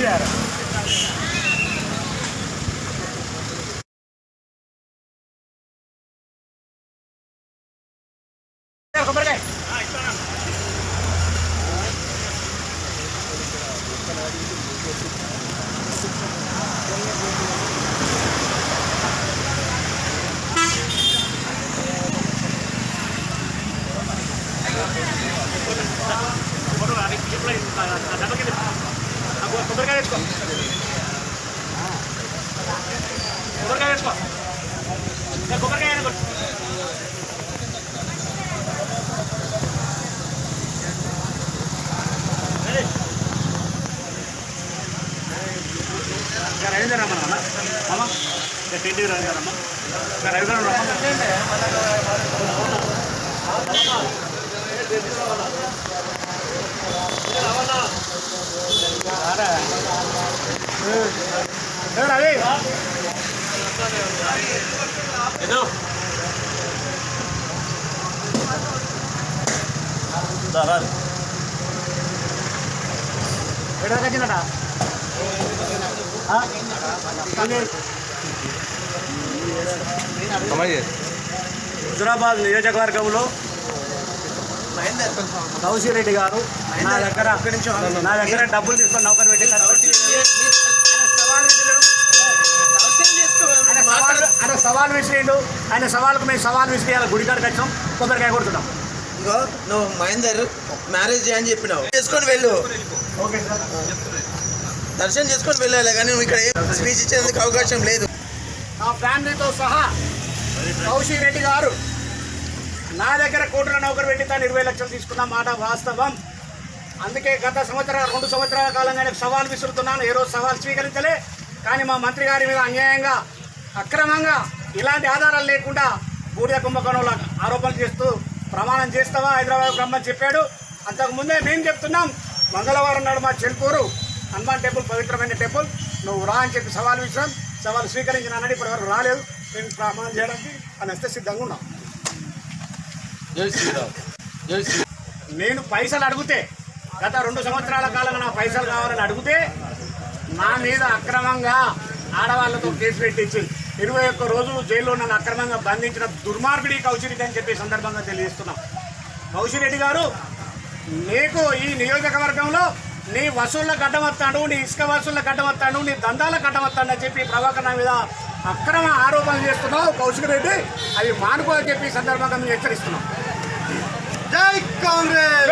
చేయాలి. కొబ్బరికాయ కొబ్బరికాయ వేసుకో, కొబ్బరికాయ వేసుకో, కొబ్బరికాయ వేసుకో. రవీంద్ర రమ్మన్నా అమ్మ, టెంట్ రవీంద్ర రమ్మ, రవీంద్ర రమ్మ. రవి ఎక్కడికొచ్చిందట హుజురాబాద్ నియోజకవర్గంలో కౌశిరెడ్డి గారు నా దగ్గర డబ్బులు తీసుకొని నౌకరు పెట్టి ఆయన సవాల్ విసిరేయండు. ఆయన సవాళ్ళకు మేము సవాల్ విసిరేయాలి. గుడికాడికి వచ్చాం, కొబ్బరికాయ కొడుతున్నాం. ఇంకో నువ్వు మహేందర్ మ్యారేజ్ చేయని చెప్పినావు, చేసుకొని వెళ్ళు. ఓకే సార్, దర్శనం చేసుకొని వెళ్ళాలి, కానీ నువ్వు ఇక్కడ స్పీచ్ ఇచ్చేందుకు అవకాశం లేదు. నా ఫ్యామిలీతో సహా కౌశిరెడ్డి గారు నా దగ్గర కోట్ల నౌకరు పెట్టి తాను 20 లక్షలు తీసుకున్న మాట వాస్తవం. అందుకే గత 2 సంవత్సరాల కాలంగా నేను సవాల్ విసురుతున్నాను. ఏ రోజు సవాల్ స్వీకరించలే. కానీ మా మంత్రి గారి మీద అన్యాయంగా, అక్రమంగా, ఇలాంటి ఆధారాలు లేకుండా బూడిద కుంభకోణంలో ఆరోపణలు చేస్తూ ప్రమాణం చేస్తావా హైదరాబాద్ రమ్మని చెప్పాడు. అంతకుముందే మేము చెప్తున్నాం, మంగళవారం నాడు మా చెల్పూరు హనుమాన్ టెంపుల్ పవిత్రమైన టెంపుల్, నువ్వు రా అని చెప్పి సవాల్ విషయం సవాల్ స్వీకరించిన అన్నది ఇప్పటివరకు రాలేదు. మేము ప్రమాణం చేయడానికి అని వస్తే సిద్ధంగా ఉన్నాం. నేను పైసలు అడిగితే, గత 2 సంవత్సరాల కాలంగా నా పైసలు కావాలని అడిగితే నా మీద అక్రమంగా ఆడవాళ్లతో కేసు పెట్టించి 21 రోజులు జైల్లో నన్ను అక్రమంగా బంధించిన దుర్మార్గుడి కౌశిరెడ్డి అని చెప్పి సందర్భంగా తెలియజేస్తున్నాం. కౌశిరెడ్డి గారు, నీకు ఈ నియోజకవర్గంలో నీ వసూళ్ళ గడ్డమత్తాడు, నీ ఇసుక వసూళ్ళ గడ్డమత్తాడు, నీ దందాల గడ్డమత్తాడు అని చెప్పి ప్రభాకర్ మీద అక్రమ ఆరోపణలు చేస్తున్నావు కౌశిరెడ్డి. అవి మానుకోని చెప్పి సందర్భంగా మేము హెచ్చరిస్తున్నాం. జై కాంగ్రెస్.